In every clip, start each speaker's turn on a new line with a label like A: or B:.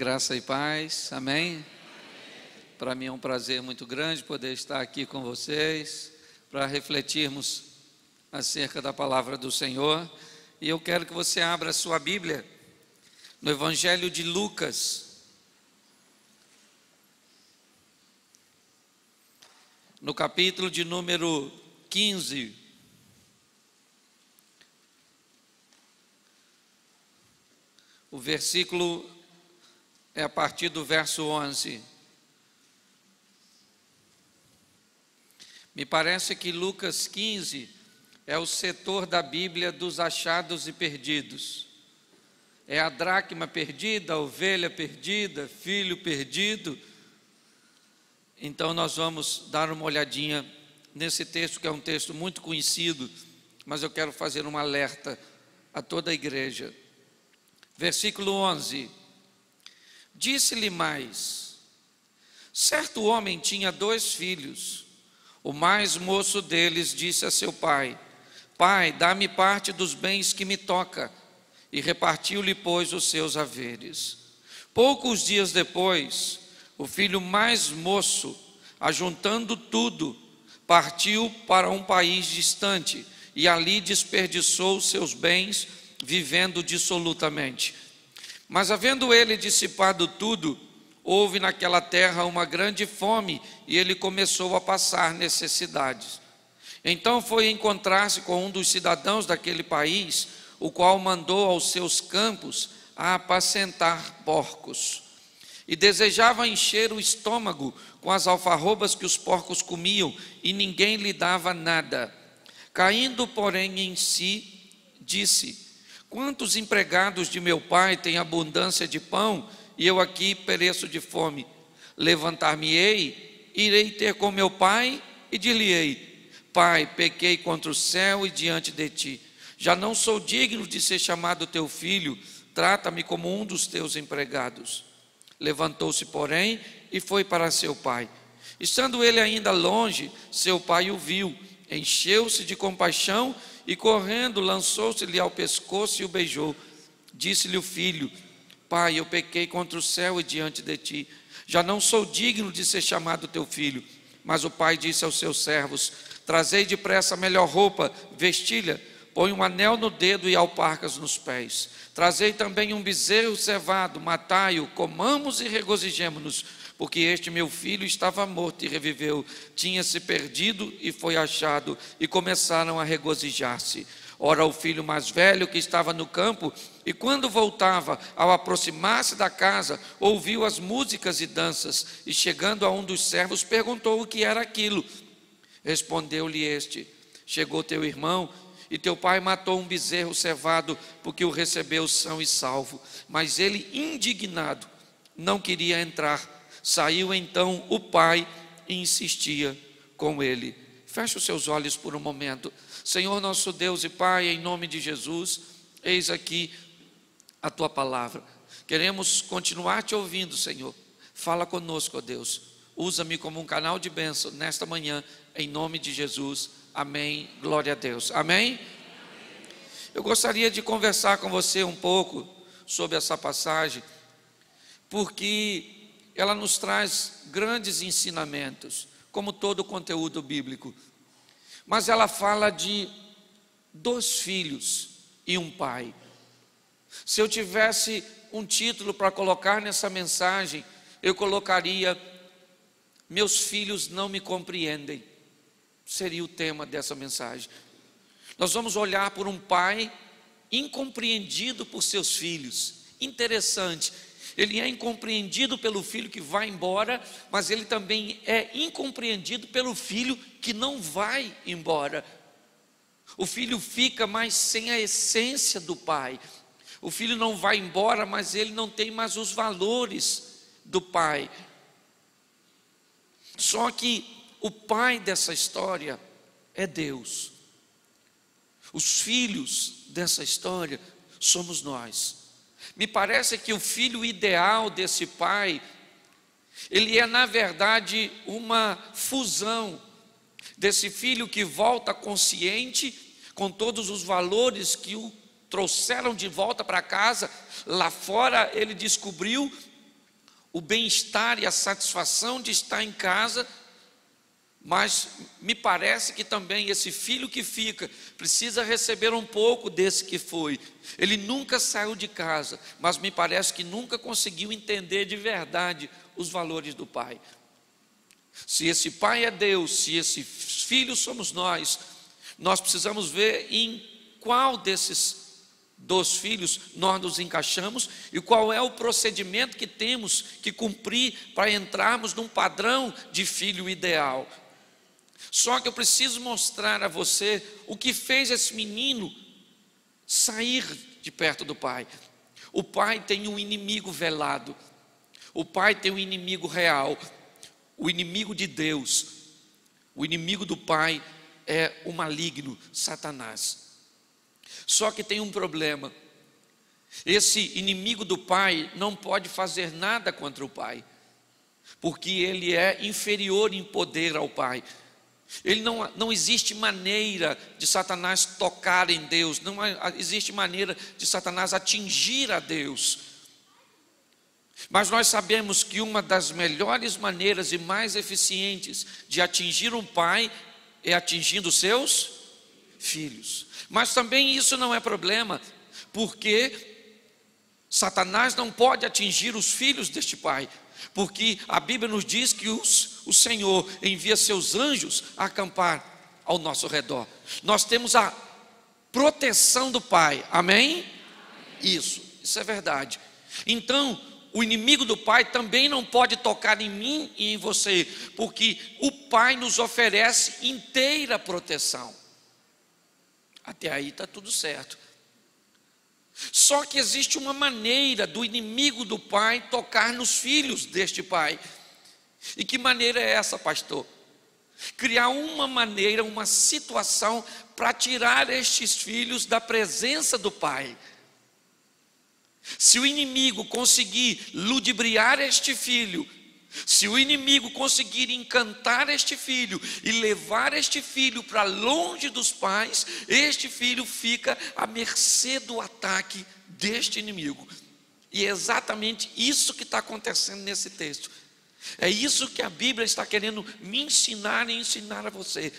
A: Graça e paz, amém? Para mim é um prazer muito grande poder estar aqui com vocês, para refletirmos acerca da palavra do Senhor. E eu quero que você abra a sua Bíblia no Evangelho de Lucas, no capítulo de número 15. O versículo é a partir do verso 11. Me parece que Lucas 15 é o setor da Bíblia dos achados e perdidos. É a dracma perdida, a ovelha perdida, filho perdido. Então nós vamos dar uma olhadinha nesse texto, que é um texto muito conhecido, mas eu quero fazer um alerta a toda a igreja. Versículo 11. Disse-lhe mais: certo homem tinha 2 filhos. O mais moço deles disse a seu pai: Pai, dá-me parte dos bens que me toca. E repartiu-lhe, pois, os seus haveres. Poucos dias depois, o filho mais moço, ajuntando tudo, partiu para um país distante e ali desperdiçou os seus bens, vivendo dissolutamente. Mas havendo ele dissipado tudo, houve naquela terra uma grande fome e ele começou a passar necessidades. Então foi encontrar-se com um dos cidadãos daquele país, o qual mandou aos seus campos a apacentar porcos. E desejava encher o estômago com as alfarrobas que os porcos comiam, e ninguém lhe dava nada. Caindo, porém, em si, disse: quantos empregados de meu pai têm abundância de pão, e eu aqui pereço de fome? Levantar-me-ei, irei ter com meu pai, e dir-lhe-ei: Pai, pequei contra o céu e diante de ti. Já não sou digno de ser chamado teu filho, trata-me como um dos teus empregados. Levantou-se, porém, e foi para seu pai. Estando ele ainda longe, seu pai o viu, encheu-se de compaixão e, correndo, lançou-se-lhe ao pescoço e o beijou. Disse-lhe o filho: Pai, eu pequei contra o céu e diante de ti. Já não sou digno de ser chamado teu filho. Mas o pai disse aos seus servos: trazei depressa a melhor roupa, vestilha, põe um anel no dedo e alparcas nos pés. Trazei também um bezerro cevado, matai-o, comamos e regozijemo-nos, porque este meu filho estava morto e reviveu, tinha-se perdido e foi achado, e começaram a regozijar-se. Ora, o filho mais velho que estava no campo, e quando voltava, ao aproximar-se da casa, ouviu as músicas e danças, e chegando a um dos servos, perguntou o que era aquilo. Respondeu-lhe este: chegou teu irmão, e teu pai matou um bezerro cevado, porque o recebeu são e salvo. Mas ele, indignado, não queria entrar. Saiu então o pai e insistia com ele. Feche os seus olhos por um momento. Senhor nosso Deus e Pai, em nome de Jesus, eis aqui a tua palavra. Queremos continuar te ouvindo, Senhor. Fala conosco, ó Deus. Usa-me como um canal de bênção nesta manhã, em nome de Jesus. Amém. Glória a Deus. Amém? Eu gostaria de conversar com você um pouco sobre essa passagem, porque ela nos traz grandes ensinamentos, como todo o conteúdo bíblico. Mas ela fala de 2 filhos e um pai. Se eu tivesse um título para colocar nessa mensagem, eu colocaria: meus filhos não me compreendem. Seria o tema dessa mensagem. Nós vamos olhar por um pai incompreendido por seus filhos. Interessante. Ele é incompreendido pelo filho que vai embora, mas ele também é incompreendido pelo filho que não vai embora. O filho fica, mas sem a essência do pai. O filho não vai embora, mas ele não tem mais os valores do pai. Só que o pai dessa história é Deus. Os filhos dessa história somos nós. Me parece que o filho ideal desse pai, ele é na verdade uma fusão desse filho que volta consciente, com todos os valores que o trouxeram de volta para casa. Lá fora ele descobriu o bem-estar e a satisfação de estar em casa, mas me parece que também esse filho que fica precisa receber um pouco desse que foi. Ele nunca saiu de casa, mas me parece que nunca conseguiu entender de verdade os valores do pai. Se esse pai é Deus, se esse filho somos nós precisamos ver em qual desses dos filhos nós nos encaixamos e qual é o procedimento que temos que cumprir para entrarmos num padrão de filho ideal. Só que eu preciso mostrar a você o que fez esse menino sair de perto do pai. O pai tem um inimigo velado, o pai tem um inimigo real, o inimigo de Deus, o inimigo do pai é o maligno, Satanás. Só que tem um problema: esse inimigo do pai não pode fazer nada contra o pai, porque ele é inferior em poder ao pai. Não existe maneira de Satanás tocar em Deus, não existe maneira de Satanás atingir a Deus. Mas nós sabemos que uma das melhores maneiras e mais eficientes de atingir um pai é atingindo seus filhos. Mas também isso não é problema, porque Satanás não pode atingir os filhos deste pai, porque a Bíblia nos diz que o Senhor envia seus anjos a acampar ao nosso redor. Nós temos a proteção do pai, amém? Isso é verdade. Então, o inimigo do pai também não pode tocar em mim e em você, porque o pai nos oferece inteira proteção. Até aí está tudo certo. Só que existe uma maneira do inimigo do pai tocar nos filhos deste pai. E que maneira é essa, pastor? Criar uma maneira, uma situação para tirar estes filhos da presença do pai. Se o inimigo conseguir ludibriar este filho, se o inimigo conseguir encantar este filho e levar este filho para longe dos pais, este filho fica à mercê do ataque deste inimigo. E é exatamente isso que está acontecendo nesse texto. É isso que a Bíblia está querendo me ensinar e ensinar a você.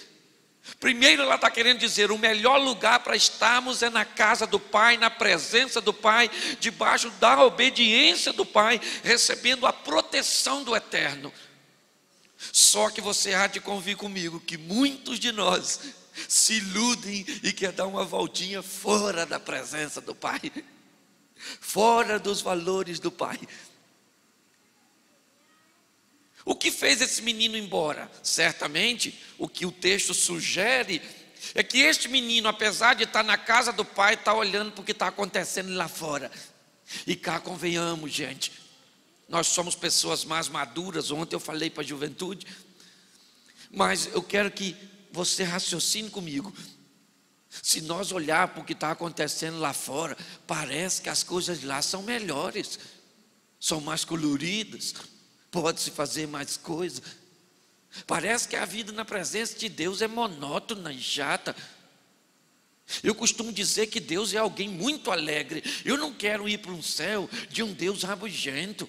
A: Primeiro, ela está querendo dizer: o melhor lugar para estarmos é na casa do Pai, na presença do Pai, debaixo da obediência do Pai, recebendo a proteção do Eterno. Só que você há de convir comigo que muitos de nós se iludem e querem dar uma voltinha fora da presença do Pai, fora dos valores do Pai. O que fez esse menino ir embora? Certamente, o que o texto sugere é que este menino, apesar de estar na casa do pai, está olhando para o que está acontecendo lá fora. E cá, convenhamos, gente, nós somos pessoas mais maduras. Ontem eu falei para a juventude, mas eu quero que você raciocine comigo. Se nós olharmos para o que está acontecendo lá fora, parece que as coisas lá são melhores, são mais coloridas, pode-se fazer mais coisa. Parece que a vida na presença de Deus é monótona e chata. Eu costumo dizer que Deus é alguém muito alegre. Eu não quero ir para um céu de um Deus rabugento.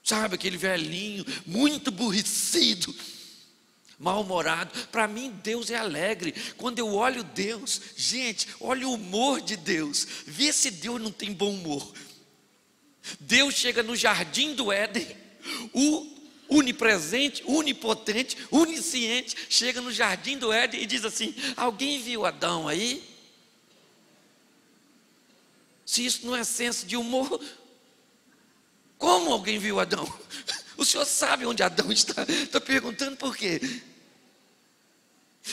A: Sabe, aquele velhinho muito aborrecido, mal-humorado. Para mim, Deus é alegre. Quando eu olho Deus, gente, olha o humor de Deus. Vê se Deus não tem bom humor. Deus chega no jardim do Éden, o onipresente, onipotente, onisciente, chega no jardim do Éden e diz assim: alguém viu Adão aí? Se isso não é senso de humor, como alguém viu Adão? O senhor sabe onde Adão está? Estou perguntando por quê?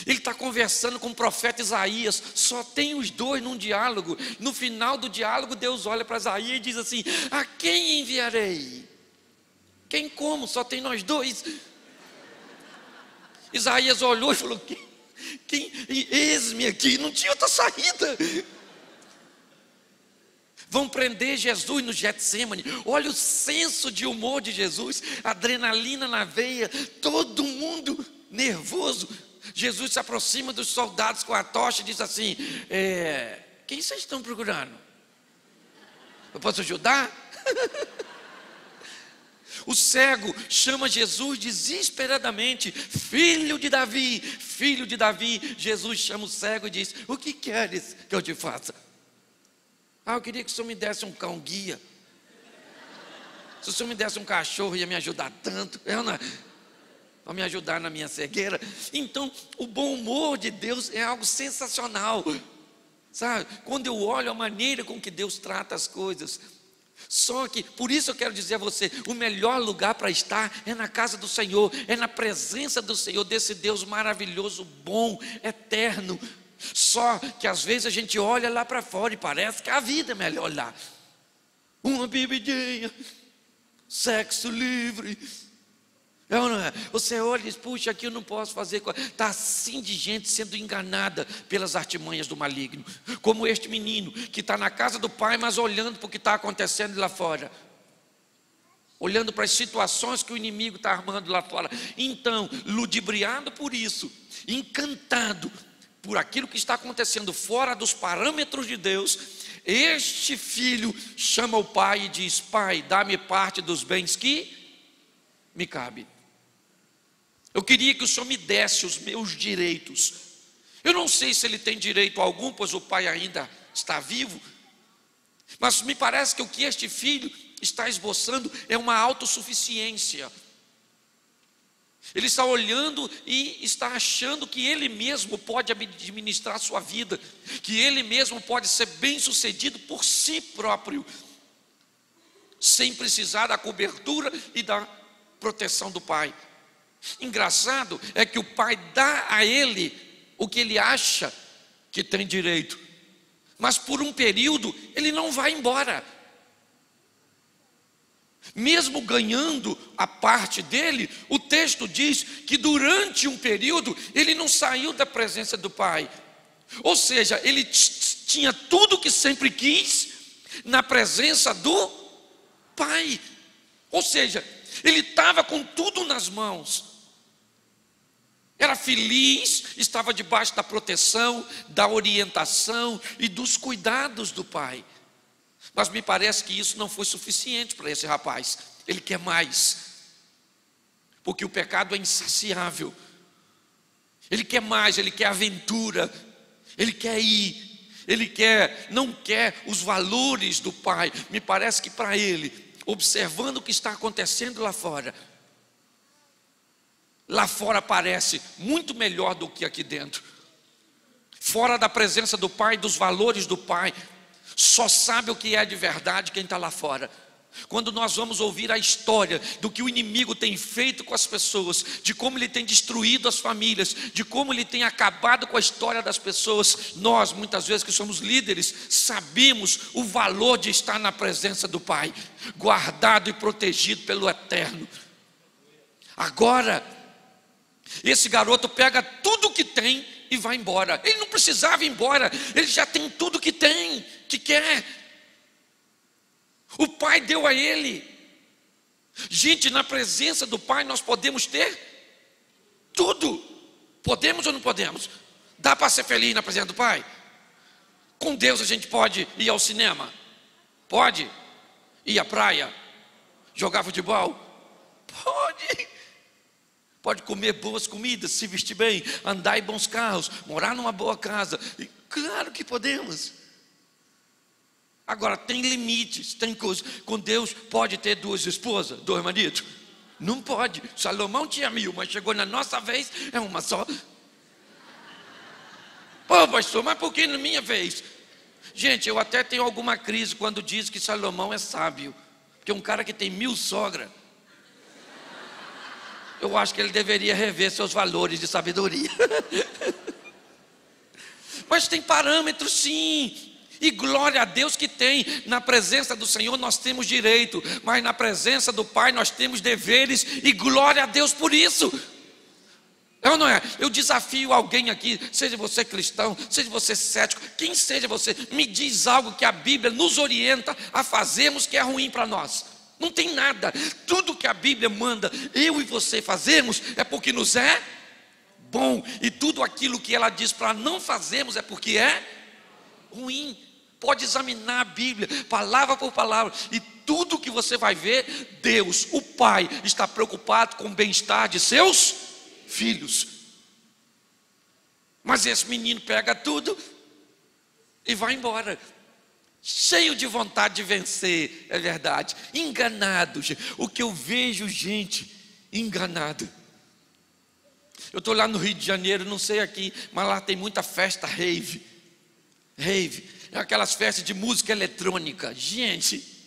A: Ele está conversando com o profeta Isaías, só tem os dois num diálogo. No final do diálogo, Deus olha para Isaías e diz assim: a quem enviarei? Quem como? Só tem nós dois. Isaías olhou e falou: eis-me aqui, não tinha outra saída. Vão prender Jesus no Getsêmani. Olha o senso de humor de Jesus, adrenalina na veia, todo mundo nervoso. Jesus se aproxima dos soldados com a tocha e diz assim: quem vocês estão procurando? Eu posso ajudar? O cego chama Jesus desesperadamente: filho de Davi, filho de Davi. Jesus chama o cego e diz: o que queres que eu te faça? Eu queria que o senhor me desse um cão guia. Se o senhor me desse um cachorro, ia me ajudar tanto. Para me ajudar na minha cegueira. Então, o bom humor de Deus é algo sensacional, sabe? Quando eu olho a maneira com que Deus trata as coisas. Só que, por isso eu quero dizer a você, o melhor lugar para estar é na casa do Senhor, é na presença do Senhor, desse Deus maravilhoso, bom, eterno. Só que às vezes a gente olha lá para fora e parece que a vida é melhor lá. Uma bebidinha, sexo livre. É ou não é? Você olha e diz: puxa, aqui eu não posso fazer. Está assim de gente sendo enganada pelas artimanhas do maligno. Como este menino que está na casa do pai, mas olhando para o que está acontecendo lá fora. Olhando para as situações que o inimigo está armando lá fora. Então, ludibriado por isso, encantado por aquilo que está acontecendo fora dos parâmetros de Deus, este filho chama o pai e diz: pai, dá-me parte dos bens que me cabe. Eu queria que o senhor me desse os meus direitos. Eu não sei se ele tem direito algum, pois o pai ainda está vivo, mas me parece que o que este filho está esboçando é uma autossuficiência. Ele está olhando e está achando que ele mesmo pode administrar a sua vida, que ele mesmo pode ser bem sucedido por si próprio, sem precisar da cobertura e da proteção do pai. Engraçado é que o pai dá a ele o que ele acha que tem direito, mas por um período ele não vai embora. Mesmo ganhando a parte dele, o texto diz que durante um período ele não saiu da presença do pai. Ou seja, ele tinha tudo que sempre quis na presença do pai. Ou seja, ele estava com tudo nas mãos. Era feliz, estava debaixo da proteção, da orientação e dos cuidados do pai. Mas me parece que isso não foi suficiente para esse rapaz. Ele quer mais, porque o pecado é insaciável. Ele quer mais, ele quer aventura, ele quer ir, não quer os valores do pai. Me parece que para ele, observando o que está acontecendo lá fora parece muito melhor do que aqui dentro. Fora da presença do pai, dos valores do pai, só sabe o que é de verdade quem está lá fora. Quando nós vamos ouvir a história do que o inimigo tem feito com as pessoas, de como ele tem destruído as famílias, de como ele tem acabado com a história das pessoas, nós muitas vezes que somos líderes, sabemos o valor de estar na presença do pai, guardado e protegido pelo Eterno. Agora, esse garoto pega tudo que tem e vai embora. Ele não precisava ir embora, ele já tem tudo que tem, que quer. O pai deu a ele. Gente, na presença do pai nós podemos ter tudo. Podemos ou não podemos? Dá para ser feliz na presença do pai? Com Deus a gente pode ir ao cinema? Pode? Ir à praia? Jogar futebol? Pode. Pode comer boas comidas, se vestir bem, andar em bons carros, morar numa boa casa. E, claro que podemos. Agora, tem limites, tem coisas. Com Deus pode ter 2 esposas, 2 maridos? Não pode. Salomão tinha 1000, mas chegou na nossa vez, é uma só. Pô, pastor, mas por que na minha vez? Gente, eu até tenho alguma crise quando diz que Salomão é sábio. Porque um cara que tem 1000 sogras, eu acho que ele deveria rever seus valores de sabedoria. Mas tem parâmetros sim. E glória a Deus que tem. Na presença do Senhor nós temos direito, mas na presença do Pai nós temos deveres. E glória a Deus por isso. É ou não é? Eu desafio alguém aqui, seja você cristão, seja você cético, quem seja você, me diz algo que a Bíblia nos orienta a fazermos que é ruim para nós. Não tem nada. Tudo que a Bíblia manda eu e você fazermos é porque nos é bom. E tudo aquilo que ela diz para não fazermos é porque é ruim. Pode examinar a Bíblia, palavra por palavra, e tudo que você vai ver, Deus, o Pai, está preocupado com o bem-estar de seus filhos. Mas esse menino pega tudo e vai embora, cheio de vontade de vencer, é verdade, enganado. O que eu vejo, gente, enganado. Eu estou lá no Rio de Janeiro, não sei aqui, mas lá tem muita festa rave. É aquelas festas de música eletrônica. Gente,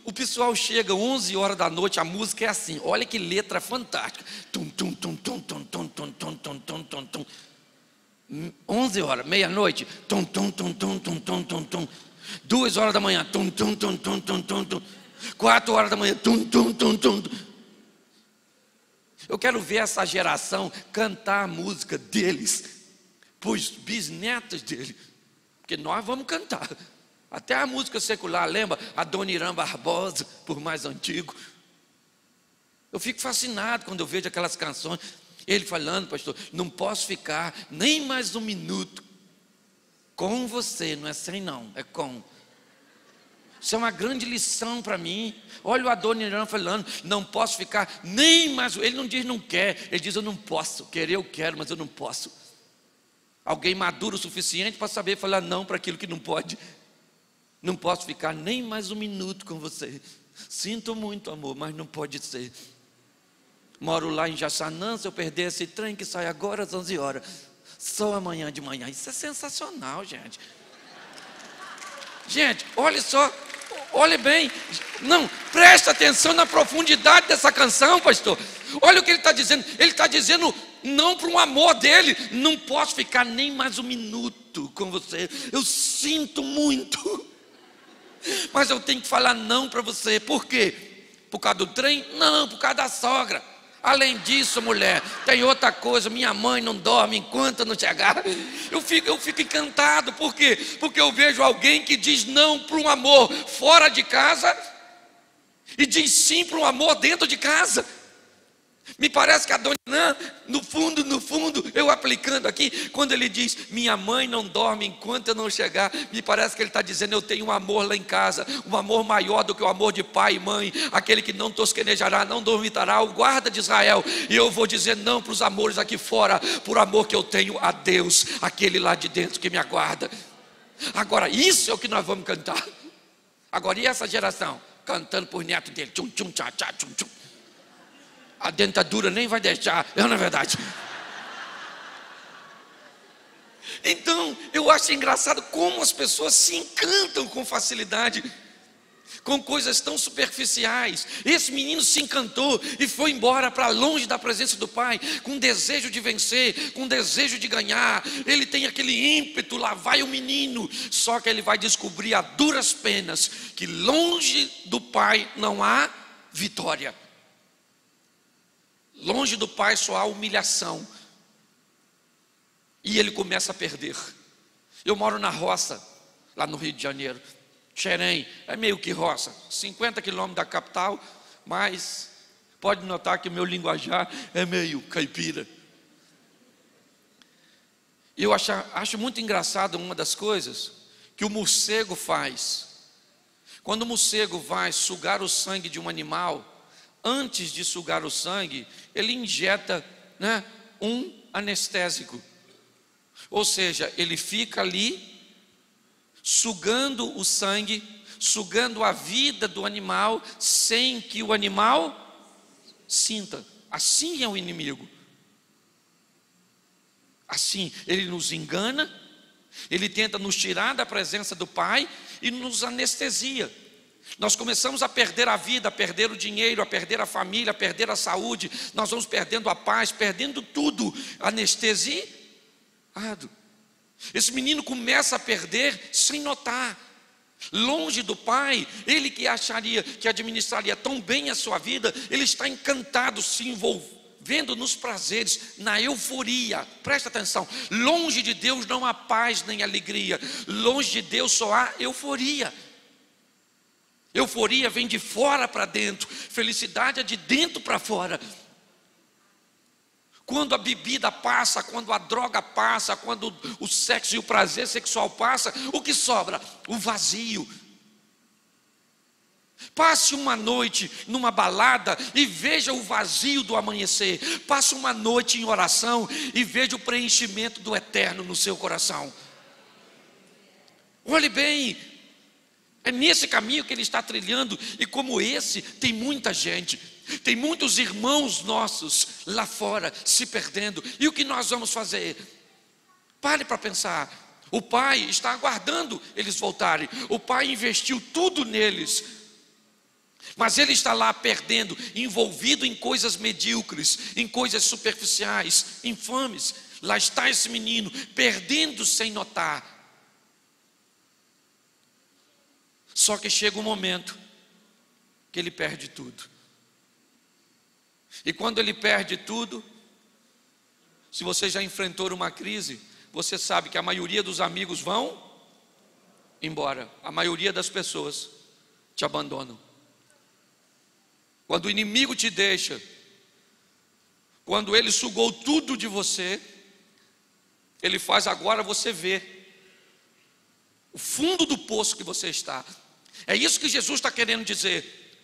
A: o pessoal chega 11 horas da noite, a música é assim, olha que letra fantástica. Tum, tum, tum, tum, tum, tum, tum, tum, tum, tum, tum, tum. 11 horas, meia-noite, tum, tum, tum, tum, tum, tum, tum, tum. 2 horas da manhã, tum, tum, tum, tum, tum, tum, tum. 4 horas da manhã, tum, tum, tum, tum. Eu quero ver essa geração cantar a música deles para os bisnetos dele, porque nós vamos cantar. Até a música secular, lembra? Adoniran Barbosa, por mais antigo. Eu fico fascinado quando eu vejo aquelas canções. Ele falando, pastor, não posso ficar nem mais um minuto com você. Não é sem não, é com. Isso é uma grande lição para mim. Olha o Adoniran falando, não posso ficar nem mais. Ele não diz não quer, ele diz eu não posso. Querer eu quero, mas eu não posso. Alguém maduro o suficiente para saber falar não para aquilo que não pode. Não posso ficar nem mais um minuto com você. Sinto muito, amor, mas não pode ser. Moro lá em Jaçanã, se eu perder esse trem que sai agora às 11 horas, só amanhã de manhã. Isso é sensacional, gente. Gente, olha só, olhe bem. Não, presta atenção na profundidade dessa canção, pastor. Olha o que ele está dizendo. Ele está dizendo não para um amor dele. Não posso ficar nem mais um minuto com você. Eu sinto muito, mas eu tenho que falar não para você. Por quê? Por causa do trem? Não, por causa da sogra. Além disso, mulher, tem outra coisa. Minha mãe não dorme enquanto não chegar. Eu fico encantado. Por quê? Porque eu vejo alguém que diz não para um amor fora de casa e diz sim para um amor dentro de casa. Me parece que a dona Nã, no fundo, eu aplicando aqui, quando ele diz, minha mãe não dorme enquanto eu não chegar, me parece que ele está dizendo, eu tenho um amor lá em casa, um amor maior do que o amor de pai e mãe, aquele que não tosquenejará, não dormitará, o guarda de Israel, e eu vou dizer não para os amores aqui fora, por amor que eu tenho a Deus, aquele lá de dentro que me aguarda. Agora, isso é o que nós vamos cantar. Agora, e essa geração? Cantando por neto dele, tchum, tchum, tchá, tchá, tchum, tchum. A dentadura nem vai deixar, não é verdade? Então, eu acho engraçado como as pessoas se encantam com facilidade, com coisas tão superficiais. Esse menino se encantou e foi embora para longe da presença do pai, com desejo de vencer, com desejo de ganhar. Ele tem aquele ímpeto, lá vai o menino. Só que ele vai descobrir a duras penas que longe do pai não há vitória. Longe do pai só há humilhação. E ele começa a perder. Eu moro na roça, lá no Rio de Janeiro. Xerém, é meio que roça, 50 quilômetros da capital, mas pode notar que o meu linguajar é meio caipira. Eu acho muito engraçado uma das coisas que o morcego faz. Quando o morcego vai sugar o sangue de um animal, antes de sugar o sangue, ele injeta, um anestésico. Ou seja, ele fica ali, sugando o sangue, sugando a vida do animal, sem que o animal sinta. Assim é o inimigo. Assim, ele nos engana, ele tenta nos tirar da presença do Pai e nos anestesia. Nós começamos a perder a vida, a perder o dinheiro, a perder a família, a perder a saúde. Nós vamos perdendo a paz, perdendo tudo. Anestesiado. Esse menino começa a perder sem notar. Longe do pai, ele que acharia que administraria tão bem a sua vida, ele está encantado, se envolvendo nos prazeres, na euforia. Presta atenção, longe de Deus não há paz nem alegria. Longe de Deus só há euforia. Euforia vem de fora para dentro, felicidade é de dentro para fora. Quando a bebida passa, quando a droga passa, quando o sexo e o prazer sexual passa, o que sobra? O vazio. Passe uma noite numa balada e veja o vazio do amanhecer. Passe uma noite em oração e veja o preenchimento do eterno no seu coração. Olhe bem, é nesse caminho que ele está trilhando. E como esse, tem muita gente, tem muitos irmãos nossos lá fora se perdendo. E o que nós vamos fazer? Pare para pensar. O pai está aguardando eles voltarem. O pai investiu tudo neles, mas ele está lá perdendo, envolvido em coisas medíocres, em coisas superficiais, infames. Lá está esse menino, perdendo sem notar. Só que chega um momento que ele perde tudo. E quando ele perde tudo, se você já enfrentou uma crise, você sabe que a maioria dos amigos vão embora. A maioria das pessoas te abandonam. Quando o inimigo te deixa, quando ele sugou tudo de você, ele faz agora você ver o fundo do poço que você está. É isso que Jesus está querendo dizer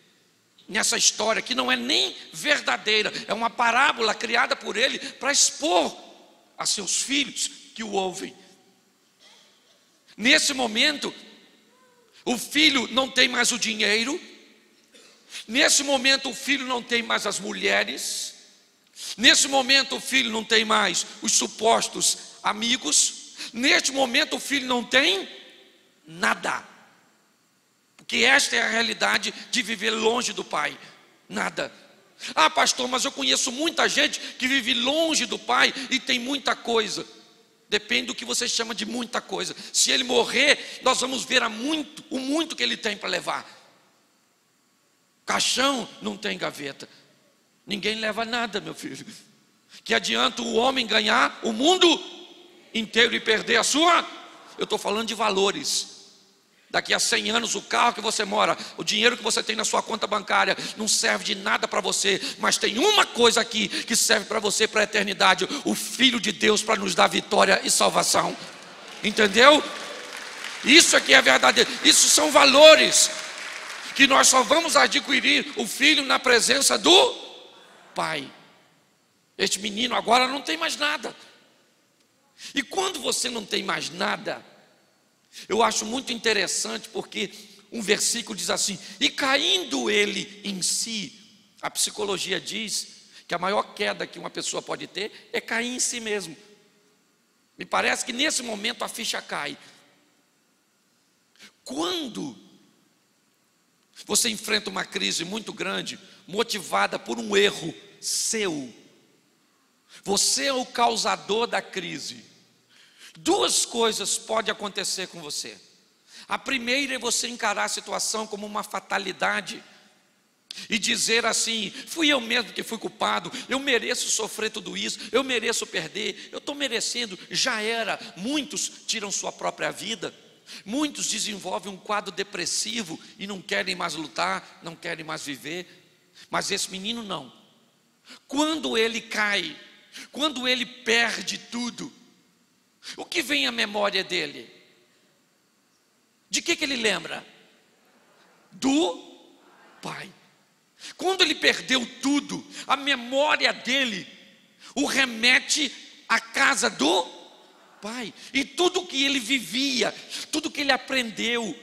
A: nessa história, que não é nem verdadeira, é uma parábola criada por ele para expor a seus filhos que o ouvem. Nesse momento, o filho não tem mais o dinheiro. Nesse momento o filho não tem mais as mulheres. Nesse momento o filho não tem mais os supostos amigos. Neste momento o filho não tem nada. Porque esta é a realidade de viver longe do pai. Nada. Ah, pastor, mas eu conheço muita gente que vive longe do pai e tem muita coisa. Depende do que você chama de muita coisa. Se ele morrer, nós vamos ver o muito que ele tem para levar. Caixão não tem gaveta. Ninguém leva nada, meu filho. Que adianta o homem ganhar o mundo inteiro e perder a sua? Eu estou falando de valores. Daqui a 100 anos o carro que você mora, o dinheiro que você tem na sua conta bancária não serve de nada para você. Mas tem uma coisa aqui que serve para você para a eternidade: o Filho de Deus, para nos dar vitória e salvação. Entendeu? Isso aqui é verdadeiro. Isso são valores que nós só vamos adquirir o filho na presença do pai. Este menino agora não tem mais nada. E quando você não tem mais nada, eu acho muito interessante, porque um versículo diz assim: e caindo ele em si. A psicologia diz que a maior queda que uma pessoa pode ter é cair em si mesmo. Me parece que nesse momento a ficha cai. Quando você enfrenta uma crise muito grande, motivada por um erro seu, você é o causador da crise. Duas coisas podem acontecer com você. A primeira é você encarar a situação como uma fatalidade e dizer assim: fui eu mesmo que fui culpado, eu mereço sofrer tudo isso, eu mereço perder, eu estou merecendo, já era. Muitos tiram sua própria vida. Muitos desenvolvem um quadro depressivo e não querem mais lutar, não querem mais viver. Mas esse menino não. Quando ele cai, quando ele perde tudo, o que vem à memória dele? De que ele lembra? Do pai. Quando ele perdeu tudo, a memória dele o remete à casa do pai. E tudo que ele vivia, tudo que ele aprendeu,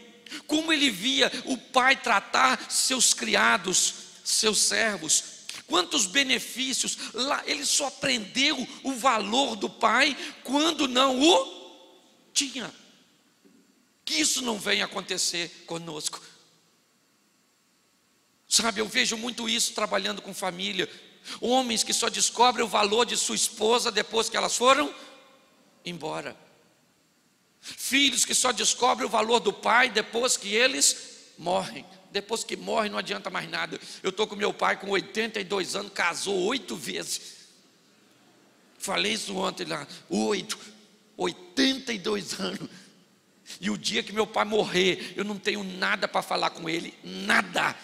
A: como ele via o pai tratar seus criados, seus servos, quantos benefícios. Lá ele só aprendeu o valor do pai quando não o tinha. Que isso não venha acontecer conosco. Sabe, eu vejo muito isso trabalhando com família. Homens que só descobrem o valor de sua esposa depois que elas foram embora. Filhos que só descobrem o valor do pai depois que eles morrem. Depois que morrem não adianta mais nada. Eu estou com meu pai com 82 anos, casou 8 vezes. Falei isso ontem lá. 82 anos. E o dia que meu pai morrer, eu não tenho nada para falar com ele. Nada.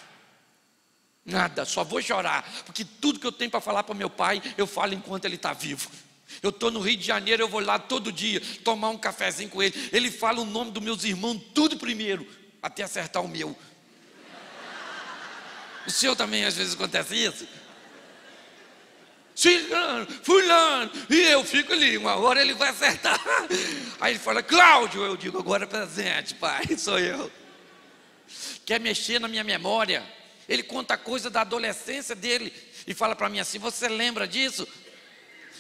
A: Só vou chorar. Porque tudo que eu tenho para falar para meu pai, eu falo enquanto ele está vivo. Eu estou no Rio de Janeiro, eu vou lá todo dia tomar um cafezinho com ele. Ele fala o nome dos meus irmãos tudo primeiro, até acertar o meu. O senhor também às vezes acontece isso? Fulano, e eu fico ali, uma hora ele vai acertar. Aí ele fala, Cláudio, eu digo, agora presente, pai, sou eu. Quer mexer na minha memória. Ele conta coisa da adolescência dele e fala para mim assim, você lembra disso?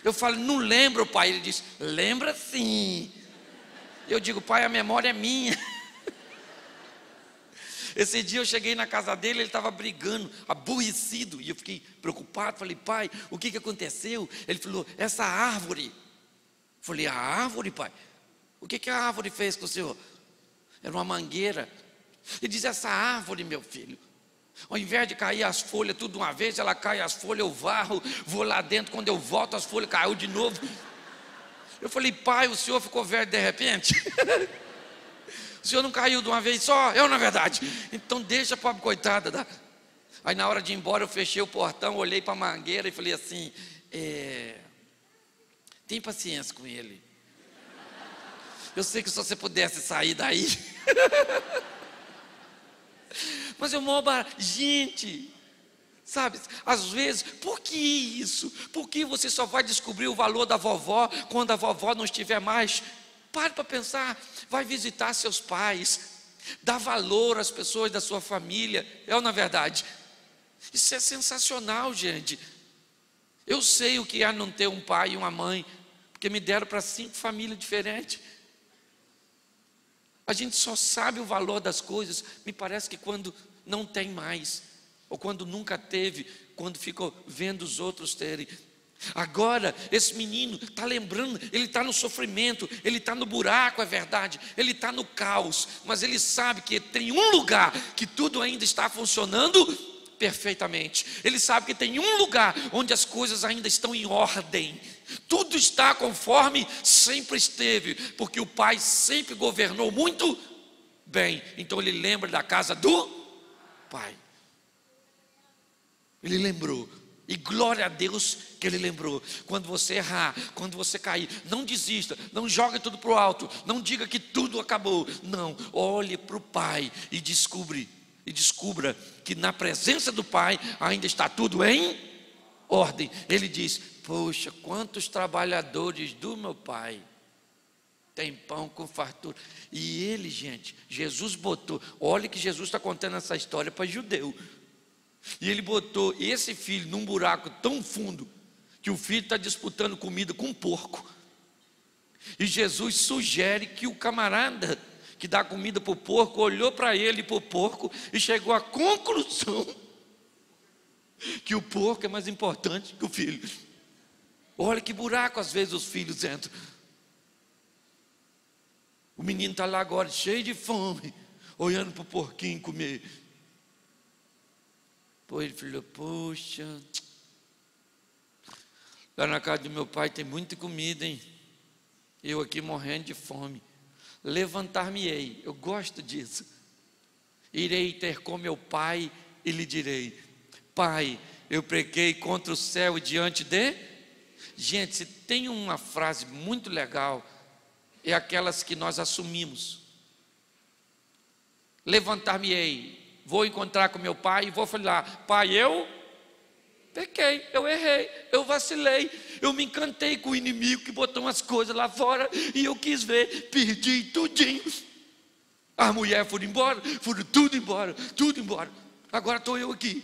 A: Eu falo, não lembro, pai. Ele diz, lembra sim. Eu digo, pai, a memória é minha. Esse dia eu cheguei na casa dele, ele estava brigando, aborrecido, e eu fiquei preocupado, falei, pai, o que aconteceu? Ele falou, essa árvore. Falei, a árvore, pai? O que a árvore fez com o senhor? Era uma mangueira. Ele diz, essa árvore, meu filho, ao invés de cair as folhas tudo de uma vez, ela cai as folhas, eu varro, vou lá dentro, quando eu volto as folhas caiu de novo. Eu falei, pai, o senhor ficou velho de repente? O senhor não caiu de uma vez só? Eu, na verdade. Então deixa a pobre coitada. Aí na hora de ir embora eu fechei o portão, olhei para a mangueira e falei assim, tem paciência com ele. Eu sei que se você pudesse sair daí. Mas eu gente, sabe, às vezes, por que isso? Por que você só vai descobrir o valor da vovó quando a vovó não estiver mais? Pare para pensar, vai visitar seus pais, dá valor às pessoas da sua família, ou na verdade? Isso é sensacional, gente. Eu sei o que é não ter um pai e uma mãe, porque me deram para 5 famílias diferentes. A gente só sabe o valor das coisas, me parece que quando não tem mais, ou quando nunca teve, quando ficou vendo os outros terem. Agora, esse menino está lembrando, ele está no sofrimento, ele está no buraco, é verdade, ele está no caos, mas ele sabe que tem um lugar que tudo ainda está funcionando perfeitamente. Ele sabe que tem um lugar onde as coisas ainda estão em ordem. Tudo está conforme sempre esteve, porque o pai sempre governou muito bem. Então ele lembra da casa do pai. Ele lembrou. E glória a Deus que ele lembrou. Quando você errar, quando você cair, não desista, não jogue tudo para o alto, não diga que tudo acabou. Não, olhe para o pai e descubra que na presença do pai ainda está tudo em ordem. Ele diz, poxa, quantos trabalhadores do meu pai tem pão com fartura. E ele, gente, Jesus botou, olha que Jesus está contando essa história para judeu. E ele botou esse filho num buraco tão fundo que o filho está disputando comida com um porco. E Jesus sugere que o camarada que dá comida para o porco olhou para ele e para o porco e chegou à conclusão que o porco é mais importante que o filho. Olha que buraco às vezes os filhos entram. O menino está lá agora cheio de fome, olhando para o porquinho comer. Pô, ele falou, poxa, lá na casa do meu pai tem muita comida, hein? Eu aqui morrendo de fome. Levantar-me-ei, eu gosto disso. Irei ter com meu pai e lhe direi, pai, eu pequei contra o céu e diante de... Gente, se tem uma frase muito legal, é aquelas que nós assumimos. Levantar-me-ei, vou encontrar com meu pai e vou falar, pai, eu pequei, eu errei, eu vacilei, eu me encantei com o inimigo que botou umas coisas lá fora e eu quis ver, perdi tudinho. As mulheres foram tudo embora, agora estou eu aqui.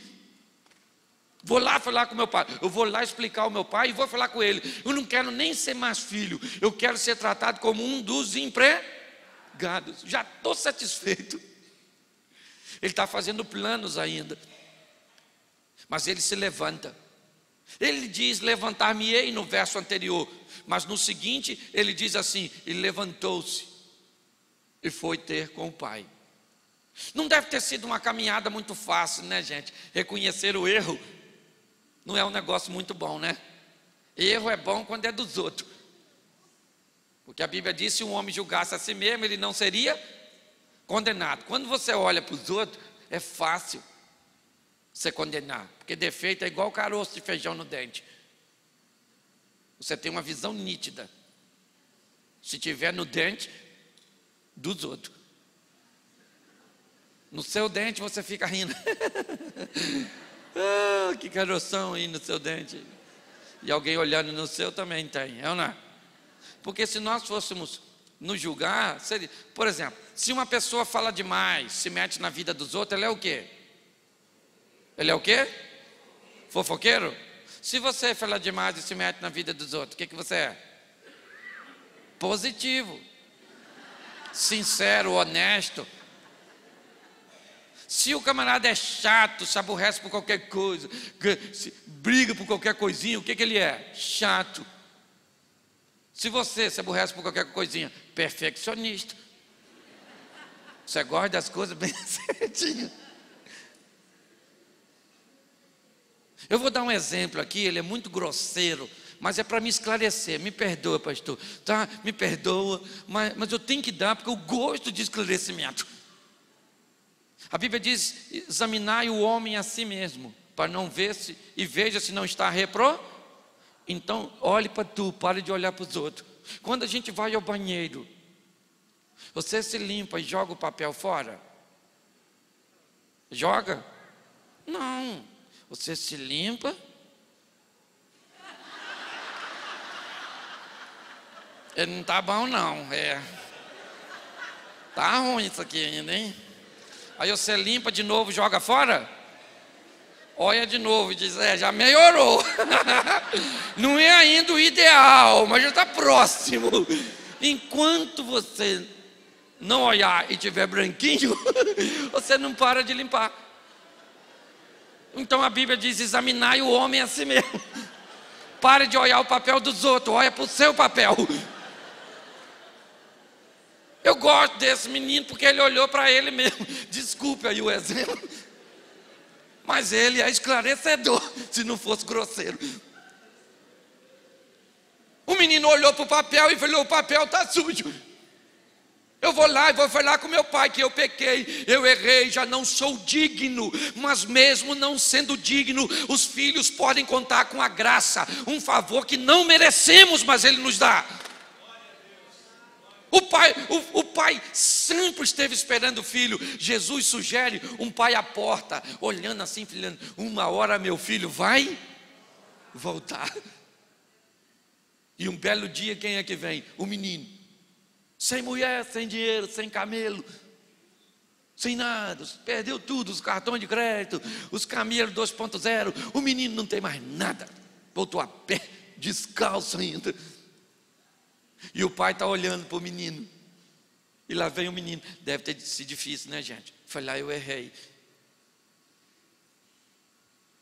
A: Vou lá falar com meu pai, eu vou lá explicar ao meu pai e vou falar com ele. Eu não quero nem ser mais filho, eu quero ser tratado como um dos empregados. Já estou satisfeito. Ele está fazendo planos ainda, mas ele se levanta. Ele diz levantar-me-ei no verso anterior, mas no seguinte ele diz assim, e levantou-se e foi ter com o pai. Não deve ter sido uma caminhada muito fácil, né, gente? Reconhecer o erro não é um negócio muito bom, né? Erro é bom quando é dos outros, porque a Bíblia diz, se um homem julgasse a si mesmo, ele não seria condenado. Quando você olha para os outros, é fácil você condenar, porque defeito é igual caroço de feijão no dente. Você tem uma visão nítida, se tiver no dente dos outros. No seu dente você fica rindo. que caroção aí no seu dente. E alguém olhando no seu também tem, é ou não é? Porque se nós fôssemos nos julgar, seria, por exemplo, se uma pessoa fala demais, se mete na vida dos outros, ele é o quê? Ele é o quê? Fofoqueiro? Se você fala demais e se mete na vida dos outros, o que você é? Positivo, sincero, honesto. Se o camarada é chato, se aborrece por qualquer coisa, briga por qualquer coisinha, o que ele é? Chato. Se você se aborrece por qualquer coisinha, perfeccionista. Você gosta das coisas bem certinho. Eu vou dar um exemplo aqui, ele é muito grosseiro, mas é para me esclarecer. Me perdoa, pastor, tá? Me perdoa, mas eu tenho que dar porque eu gosto de esclarecimento. A Bíblia diz: examinai o homem a si mesmo, para não ver-se e veja se não está Então, olhe para tu, pare de olhar para os outros. Quando a gente vai ao banheiro, você se limpa e joga o papel fora? Joga? Não. Você se limpa. Ele não está bom não, Tá ruim isso aqui ainda, hein? Aí você limpa de novo, joga fora? Olha de novo e diz, já melhorou. Não é ainda o ideal, mas já está próximo. Enquanto você não olhar e tiver branquinho, você não para de limpar. Então a Bíblia diz, examinai o homem a si mesmo. Pare de olhar o papel dos outros, olha para o seu papel. Eu gosto desse menino porque ele olhou para ele mesmo. Desculpe aí o exemplo, mas ele é esclarecedor, se não fosse grosseiro. O menino olhou para o papel e falou, o papel está sujo. Eu vou lá e vou falar com meu pai que eu pequei, eu errei, já não sou digno. Mas mesmo não sendo digno, os filhos podem contar com a graça, um favor que não merecemos, mas ele nos dá. O pai sempre esteve esperando o filho. Jesus sugere um pai à porta, olhando assim, filhando, uma hora meu filho vai voltar. E um belo dia quem é que vem? O menino. Sem mulher, sem dinheiro, sem camelo, sem nada, perdeu tudo, os cartões de crédito, os camelos 2.0, o menino não tem mais nada, voltou a pé, descalço ainda. E o pai está olhando para o menino. E lá vem o menino. Deve ter sido difícil, né, gente? Foi lá, eu errei.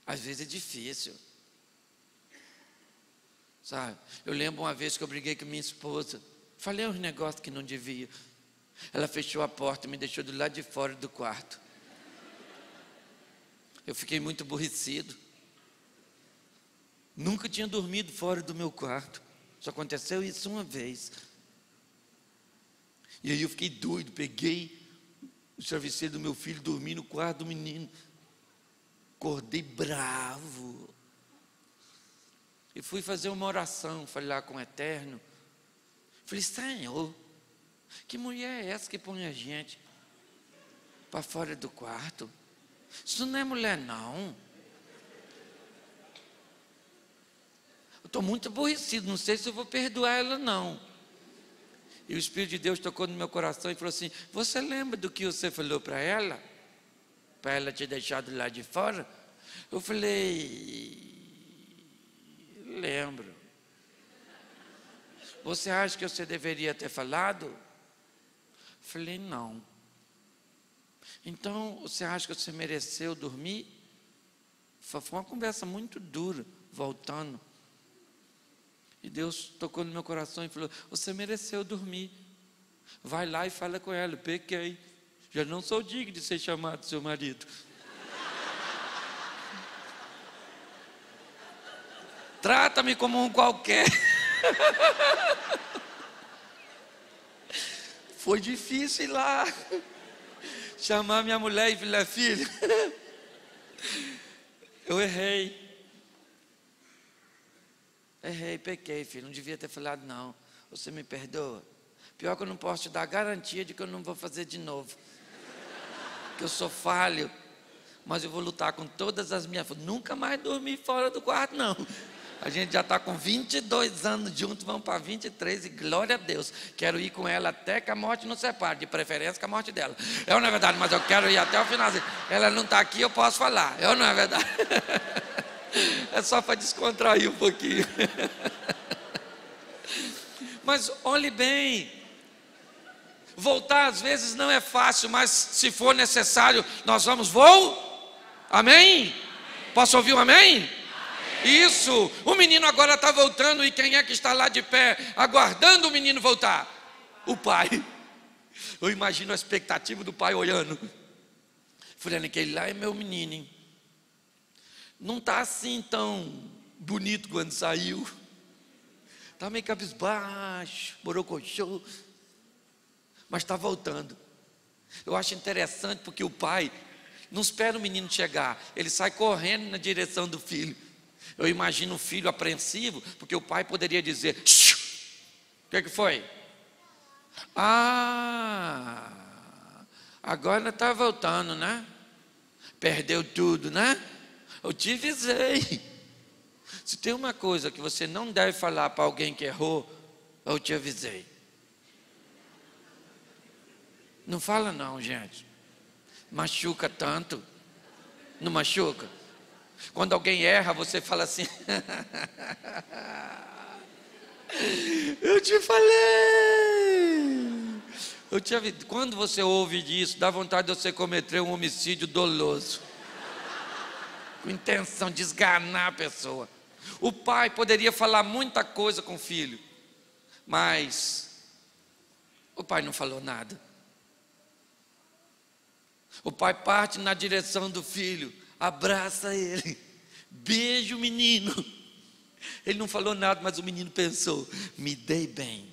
A: Às vezes é difícil. Sabe? Eu lembro uma vez que eu briguei com minha esposa. Falei uns negócios que não devia. Ela fechou a porta e me deixou do lado de fora do quarto. Eu fiquei muito aborrecido. Nunca tinha dormido fora do meu quarto. Só aconteceu isso uma vez. E aí eu fiquei doido, peguei o travesseiro do meu filho, dormi no quarto do menino. Acordei bravo. E fui fazer uma oração, falar com o Eterno. Falei, Senhor, que mulher é essa que põe a gente para fora do quarto? Isso não é mulher, não. Eu estou muito aborrecido, não sei se eu vou perdoar ela, não. E o Espírito de Deus tocou no meu coração e falou assim, você lembra do que você falou para ela? Para ela te deixar do lado de fora? Eu falei, lembro. Você acha que você deveria ter falado? Falei, não. Então, você acha que você mereceu dormir? Foi uma conversa muito dura, voltando. E Deus tocou no meu coração e falou, você mereceu dormir. Vai lá e fala com ela, pequei. Já não sou digno de ser chamado seu marido. Trata-me como um qualquer. Foi difícil ir lá chamar minha mulher e falar, filha, eu errei, pequei, filho, não devia ter falado não, você me perdoa? Pior que eu não posso te dar garantia de que eu não vou fazer de novo, que eu sou falho, mas eu vou lutar com todas as minhas forças. Nunca mais dormir fora do quarto, não. A gente já está com 22 anos juntos, vamos para 23 e glória a Deus. Quero ir com ela até que a morte nos separe, de preferência com a morte dela. Não é verdade, mas eu quero ir até o finalzinho. Ela não está aqui, eu posso falar. Não é verdade? É só para descontrair um pouquinho. Mas olhe bem, voltar às vezes não é fácil, mas se for necessário, nós vamos Amém? Posso ouvir um amém? Isso, o menino agora está voltando, e quem é que está lá de pé, aguardando o menino voltar? O pai. Eu imagino a expectativa do pai olhando. Falando, aquele lá é meu menino, hein? Não está assim tão bonito quando saiu. Está meio cabisbaixo, borocochô, mas está voltando. Eu acho interessante porque o pai não espera o menino chegar, ele sai correndo na direção do filho. Eu imagino o filho apreensivo, porque o pai poderia dizer: o que foi? Agora está voltando, né? Perdeu tudo, né? Eu te avisei. Se tem uma coisa que você não deve falar para alguém que errou, eu te avisei. Não fala não, gente. Machuca tanto. Não machuca? Quando alguém erra, você fala assim: eu te falei. Eu te avisei. Quando você ouve disso, dá vontade de você cometer um homicídio doloso, com intenção de esganar a pessoa. O pai poderia falar muita coisa com o filho, mas o pai não falou nada. O pai parte na direção do filho, abraça ele, beija o menino. Ele não falou nada, mas o menino pensou: me dei bem.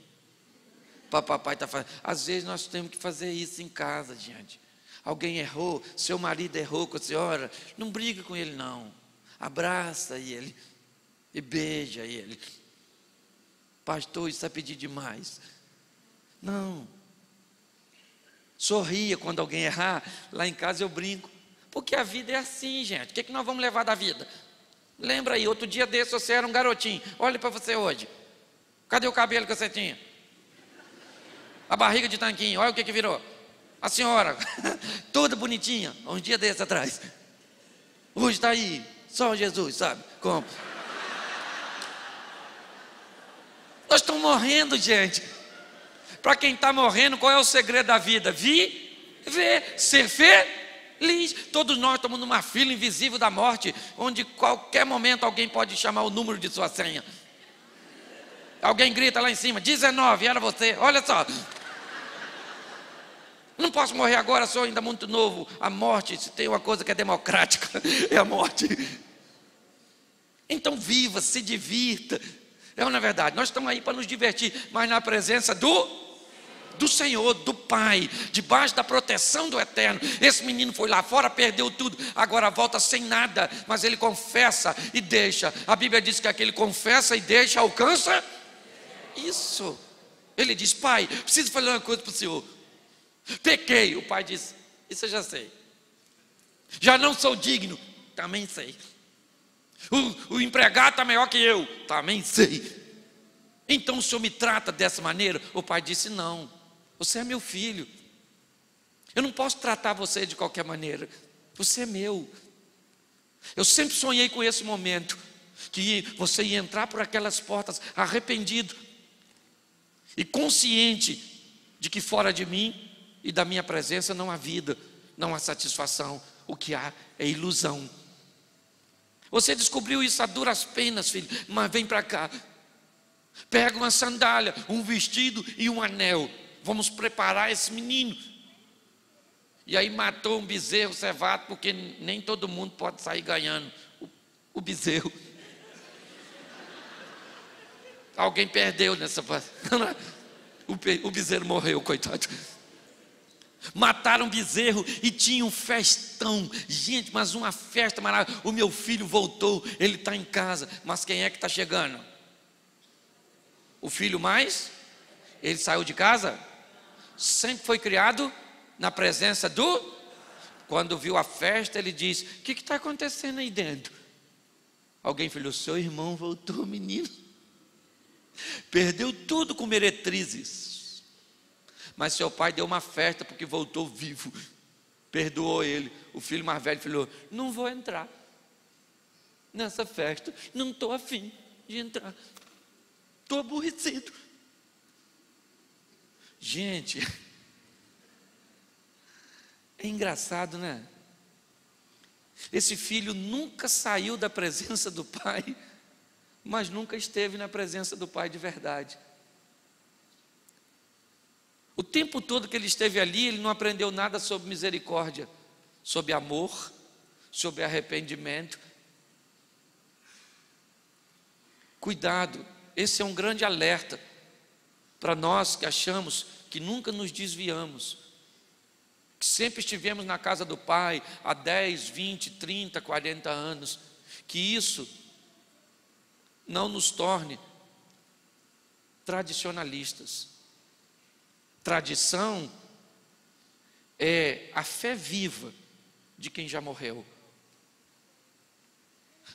A: Papai está falando. Às vezes nós temos que fazer isso em casa, gente. Alguém errou, seu marido errou com a senhora, não briga com ele não. Abraça ele e beija ele. Pastor, isso é pedir demais. Não. Sorria quando alguém errar. Lá em casa eu brinco, porque a vida é assim, gente. O que nós vamos levar da vida? Lembra aí, outro dia desse você era um garotinho. Olha para você hoje. Cadê o cabelo que você tinha? A barriga de tanquinho, olha o que virou. A senhora, toda bonitinha, uns dias desses atrás. Hoje está aí, só Jesus sabe como. Nós estamos morrendo, gente. Para quem está morrendo, qual é o segredo da vida? Viver, ser feliz. Todos nós estamos numa fila invisível da morte, onde qualquer momento alguém pode chamar o número de sua senha. Alguém grita lá em cima: 19, era você, olha só. Não posso morrer agora, sou ainda muito novo. A morte, se tem uma coisa que é democrática, é a morte. Então viva, se divirta. Não é verdade? Nós estamos aí para nos divertir, mas na presença do Senhor, do Pai, debaixo da proteção do Eterno. Esse menino foi lá fora, perdeu tudo, agora volta sem nada, mas ele confessa e deixa. A Bíblia diz que aquele confessa e deixa, alcança isso. Ele diz: pai, preciso falar uma coisa para o senhor. Pequei. O pai diz: isso eu já sei. Já não sou digno, também sei. O empregado está melhor que eu, também sei. Então o senhor me trata dessa maneira? O pai disse: não, você é meu filho. Eu não posso tratar você de qualquer maneira. Você é meu. Eu sempre sonhei com esse momento, que você ia entrar por aquelas portas arrependido e consciente de que fora de mim e da minha presença não há vida, não há satisfação. O que há é ilusão. Você descobriu isso a duras penas, filho, mas vem para cá. Pega uma sandália, um vestido e um anel. Vamos preparar esse menino. E aí matou um bezerro cevado, porque nem todo mundo pode sair ganhando o bezerro. Alguém perdeu nessa parte. O bezerro morreu, coitado. Mataram um bezerro e tinha um festão. Gente, mas uma festa maravilhosa. O meu filho voltou, ele está em casa. Mas quem é que está chegando? O filho mais? Ele saiu de casa? Sempre foi criado na presença do... Quando viu a festa, ele diz: o que está acontecendo aí dentro? Alguém falou: seu irmão voltou, menino. Perdeu tudo com meretrizes, mas seu pai deu uma festa porque voltou vivo, perdoou ele. O filho mais velho falou: não vou entrar nessa festa, não estou afim de entrar, estou aborrecido. Gente, é engraçado, né? Esse filho nunca saiu da presença do pai, mas nunca esteve na presença do pai de verdade. O tempo todo que ele esteve ali, ele não aprendeu nada sobre misericórdia, sobre amor, sobre arrependimento. Cuidado, esse é um grande alerta para nós que achamos que nunca nos desviamos, que sempre estivemos na casa do Pai há 10, 20, 30, 40 anos, que isso não nos torne tradicionalistas. Tradição é a fé viva de quem já morreu.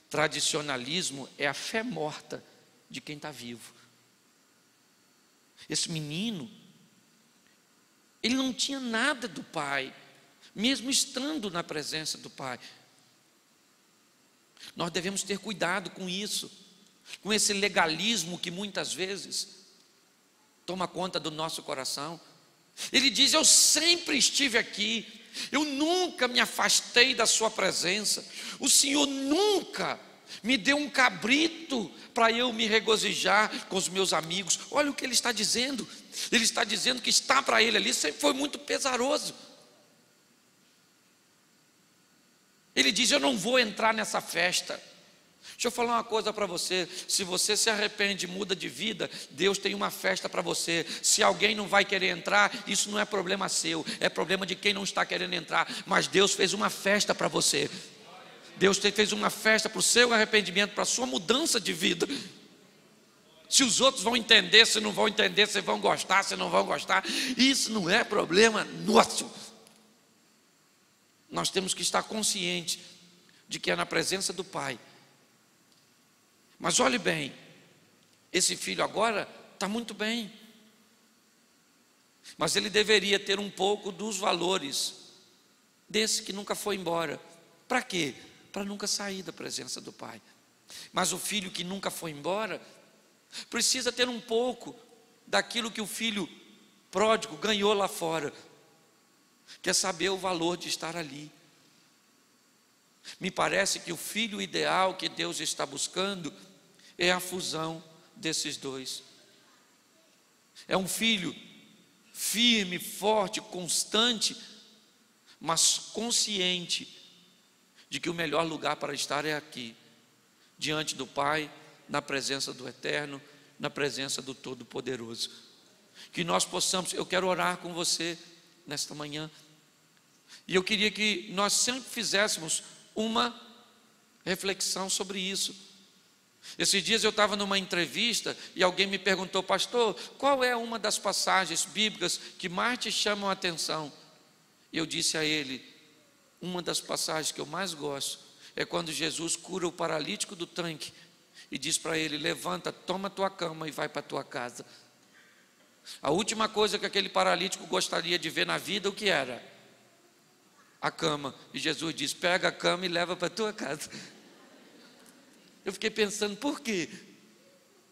A: Tradicionalismo é a fé morta de quem está vivo. Esse menino, ele não tinha nada do pai, mesmo estando na presença do pai. Nós devemos ter cuidado com isso, com esse legalismo que muitas vezes toma conta do nosso coração. Ele diz: eu sempre estive aqui, eu nunca me afastei da sua presença, o Senhor nunca me deu um cabrito para eu me regozijar com os meus amigos. Olha o que ele está dizendo. Ele está dizendo que estar para ele ali sempre foi muito pesaroso. Ele diz: eu não vou entrar nessa festa. Deixa eu falar uma coisa para você: se você se arrepende e muda de vida, Deus tem uma festa para você. Se alguém não vai querer entrar, isso não é problema seu, é problema de quem não está querendo entrar. Mas Deus fez uma festa para você. Deus fez uma festa para o seu arrependimento, para a sua mudança de vida. Se os outros vão entender, se não vão entender, se vão gostar, se não vão gostar, isso não é problema nosso. Nós temos que estar conscientes de que é na presença do Pai. Mas olhe bem, esse filho agora está muito bem, mas ele deveria ter um pouco dos valores desse que nunca foi embora. Para quê? Para nunca sair da presença do pai. Mas o filho que nunca foi embora precisa ter um pouco daquilo que o filho pródigo ganhou lá fora, que é saber o valor de estar ali. Me parece que o filho ideal que Deus está buscando é a fusão desses dois. É um filho firme, forte, constante, mas consciente de que o melhor lugar para estar é aqui, diante do Pai, na presença do Eterno, na presença do Todo-Poderoso. Que nós possamos, eu quero orar com você nesta manhã, e eu queria que nós sempre fizéssemos uma reflexão sobre isso. Esses dias eu estava numa entrevista e alguém me perguntou: pastor, qual é uma das passagens bíblicas que mais te chamam a atenção? E eu disse a ele: uma das passagens que eu mais gosto é quando Jesus cura o paralítico do tanque e diz para ele: levanta, toma tua cama e vai para tua casa. A última coisa que aquele paralítico gostaria de ver na vida, o que era? A cama. E Jesus diz: pega a cama e leva para tua casa. Eu fiquei pensando, por quê?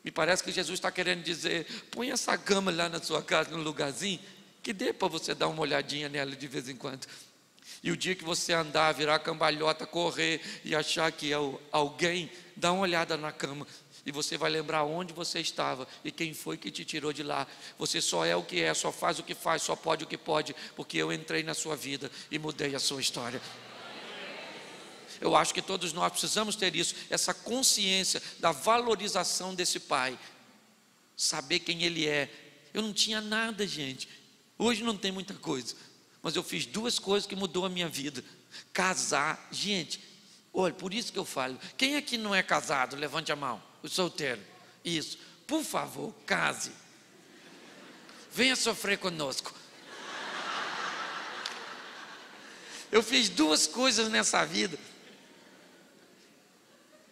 A: Me parece que Jesus está querendo dizer: põe essa cama lá na sua casa, num lugarzinho, que dê para você dar uma olhadinha nela de vez em quando. E o dia que você andar, virar cambalhota, correr e achar que é alguém, dá uma olhada na cama e você vai lembrar onde você estava e quem foi que te tirou de lá. Você só é o que é, só faz o que faz, só pode o que pode, porque eu entrei na sua vida e mudei a sua história. Eu acho que todos nós precisamos ter isso, essa consciência da valorização desse Pai, saber quem Ele é. Eu não tinha nada, gente, hoje não tem muita coisa, mas eu fiz duas coisas que mudou a minha vida. Casar, gente, olha, por isso que eu falo, quem aqui não é casado, levante a mão, o solteiro, isso, por favor, case, venha sofrer conosco. Eu fiz duas coisas nessa vida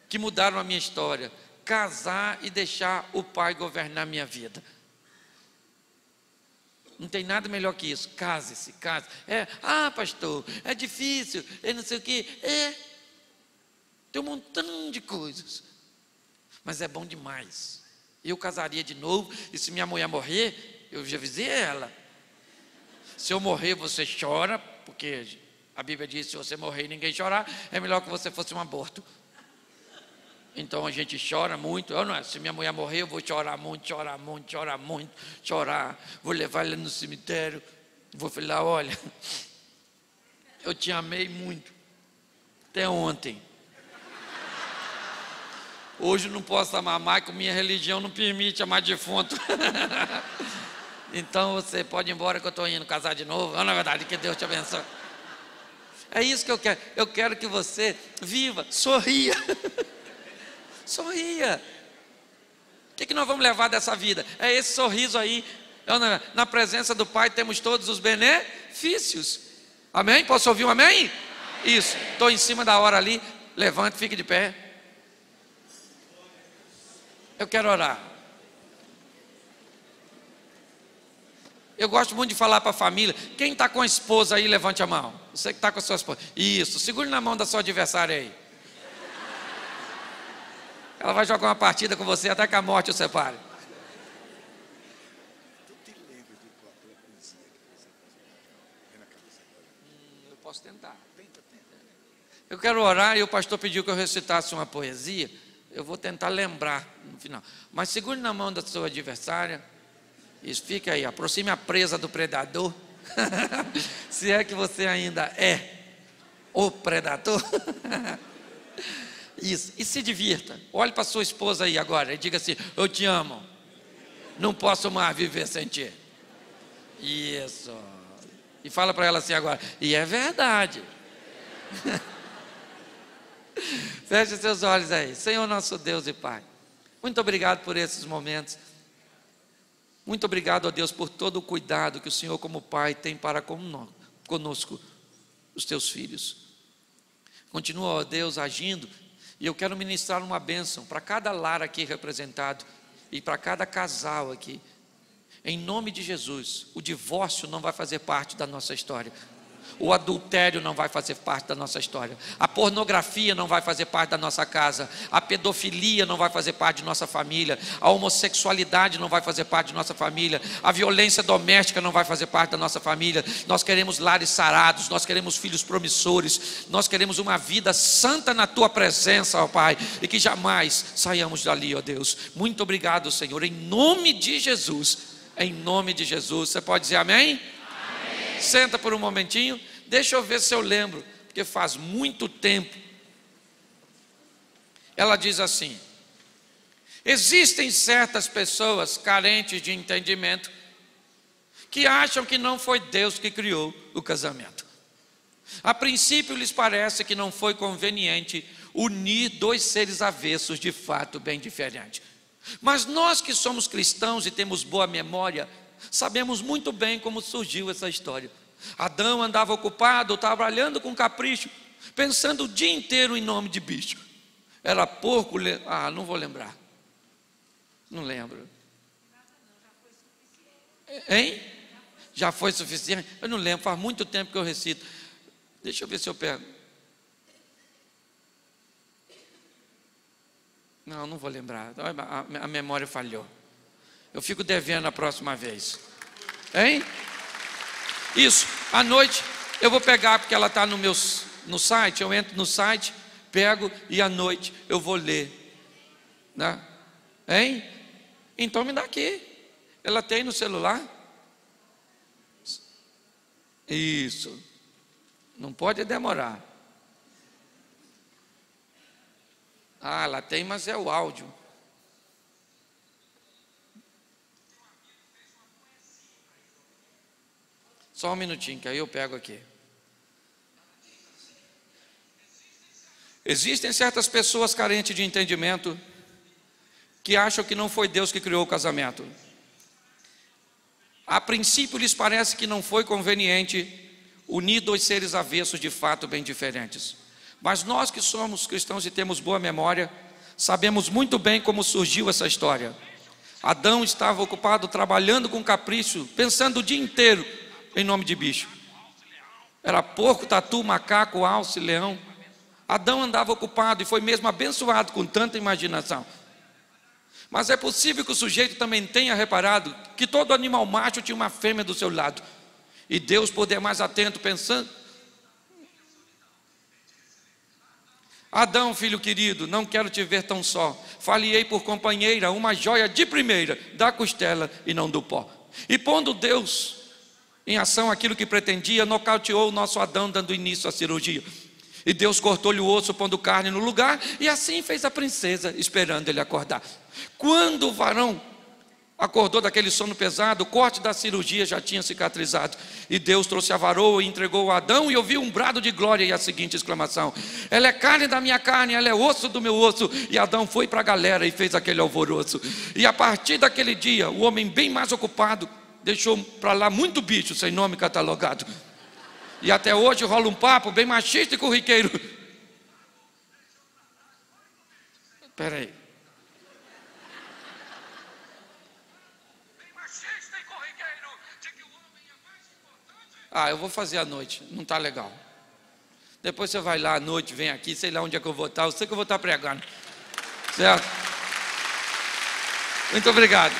A: que mudaram a minha história: casar e deixar o pai governar a minha vida. Não tem nada melhor que isso. Case-se, case. Pastor, é difícil, não sei o quê. Tem um montão de coisas, mas é bom demais. Eu casaria de novo, e se minha mulher morrer, eu já avisei ela: se eu morrer, você chora, porque a Bíblia diz: se você morrer e ninguém chorar, é melhor que você fosse um aborto. Então a gente chora muito. Eu não é, se minha mulher morrer, eu vou chorar muito, chorar muito, chorar muito, chorar. Vou levar ela no cemitério, vou falar: olha, eu te amei muito até ontem. Hoje não posso amar mais, porque minha religião não permite amar defunto. Então você pode ir embora, que eu estou indo casar de novo. Não, na verdade, que Deus te abençoe. É isso que eu quero. Eu quero que você viva, sorria. Sorria. O que nós vamos levar dessa vida? É esse sorriso aí. Na presença do Pai temos todos os benefícios. Amém? Posso ouvir um amém? Isso. Estou em cima da hora ali. Levante, fique de pé. Eu quero orar. Eu gosto muito de falar para a família. Quem está com a esposa aí, levante a mão. Você que está com a sua esposa. Isso, segure na mão da sua adversária aí. Ela vai jogar uma partida com você até que a morte o separe. Eu posso tentar. Eu quero orar e o pastor pediu que eu recitasse uma poesia. Eu vou tentar lembrar no final. Mas segure na mão da sua adversária. Isso, fica aí, aproxime a presa do predador. Se é que você ainda é o predador. Isso, e se divirta. Olhe para sua esposa aí agora e diga assim: eu te amo, não posso mais viver sem ti. Isso. E fala para ela assim agora: e é verdade. Feche seus olhos aí. Senhor nosso Deus e Pai, muito obrigado por esses momentos. Muito obrigado, ó Deus, por todo o cuidado que o Senhor como Pai tem para conosco, os teus filhos. Continua, ó Deus, agindo. E eu quero ministrar uma bênção para cada lar aqui representado e para cada casal aqui. Em nome de Jesus, o divórcio não vai fazer parte da nossa história. O adultério não vai fazer parte da nossa história. A pornografia não vai fazer parte da nossa casa. A pedofilia não vai fazer parte de nossa família. A homossexualidade não vai fazer parte de nossa família. A violência doméstica não vai fazer parte da nossa família. Nós queremos lares sarados. Nós queremos filhos promissores. Nós queremos uma vida santa na Tua presença, ó Pai. E que jamais saiamos dali, ó Deus. Muito obrigado, Senhor. Em nome de Jesus. Em nome de Jesus. Você pode dizer amém? Senta por um momentinho, deixa eu ver se eu lembro, porque faz muito tempo. Ela diz assim: existem certas pessoas carentes de entendimento que acham que não foi Deus que criou o casamento. A princípio lhes parece que não foi conveniente unir dois seres avessos de fato bem diferentes. Mas nós que somos cristãos e temos boa memória, sabemos muito bem como surgiu essa história. Adão andava ocupado, trabalhando com capricho, pensando o dia inteiro em nome de bicho. Era porco, não vou lembrar. Não lembro. Hein? Já foi suficiente? Eu não lembro, faz muito tempo que eu recito. Deixa eu ver se eu pego. Não vou lembrar. A memória falhou. Eu fico devendo a próxima vez. Hein? Isso, à noite eu vou pegar, porque ela está no site. Eu entro no site, pego e à noite eu vou ler, né? Hein? Então me dá aqui. Ela tem no celular? Isso. Não pode demorar. Ela tem, mas é o áudio. Só um minutinho, que aí eu pego aqui. Existem certas pessoas carentes de entendimento que acham que não foi Deus que criou o casamento. A princípio lhes parece que não foi conveniente unir dois seres avessos de fato bem diferentes. Mas nós que somos cristãos e temos boa memória, sabemos muito bem como surgiu essa história. Adão estava ocupado trabalhando com capricho, pensando o dia inteiro em nome de bicho. Era porco, tatu, macaco, alce, leão. Adão andava ocupado e foi mesmo abençoado com tanta imaginação. Mas é possível que o sujeito também tenha reparado que todo animal macho tinha uma fêmea do seu lado. E Deus, por ser mais atento, pensando: Adão, filho querido, não quero te ver tão só. Far-lhe-ei por companheira uma joia de primeira, da costela e não do pó. E pondo Deus em ação aquilo que pretendia, nocauteou o nosso Adão, dando início à cirurgia. E Deus cortou-lhe o osso, pondo carne no lugar, e assim fez a princesa, esperando ele acordar. Quando o varão acordou daquele sono pesado, o corte da cirurgia já tinha cicatrizado. E Deus trouxe a varoa e entregou a Adão, e ouviu um brado de glória e a seguinte exclamação: ela é carne da minha carne, ela é osso do meu osso. E Adão foi para a galera e fez aquele alvoroço. E a partir daquele dia, o homem bem mais ocupado deixou para lá muito bicho sem nome catalogado. E até hoje rola um papo bem machista e corriqueiro. Espera aí. Eu vou fazer à noite, não está legal. Depois você vai lá à noite, vem aqui, sei lá onde é que eu vou estar, eu sei que eu vou estar pregando. Certo? Muito obrigado.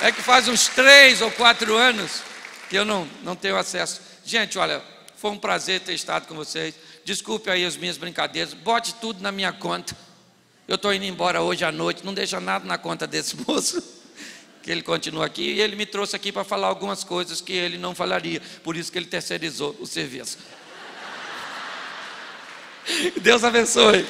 A: É que faz uns 3 ou 4 anos que eu não tenho acesso. Gente, olha, foi um prazer ter estado com vocês. Desculpe aí as minhas brincadeiras, bote tudo na minha conta. Eu estou indo embora hoje à noite, não deixa nada na conta desse moço, que ele continua aqui. E ele me trouxe aqui para falar algumas coisas que ele não falaria, por isso que ele terceirizou o serviço. Deus abençoe.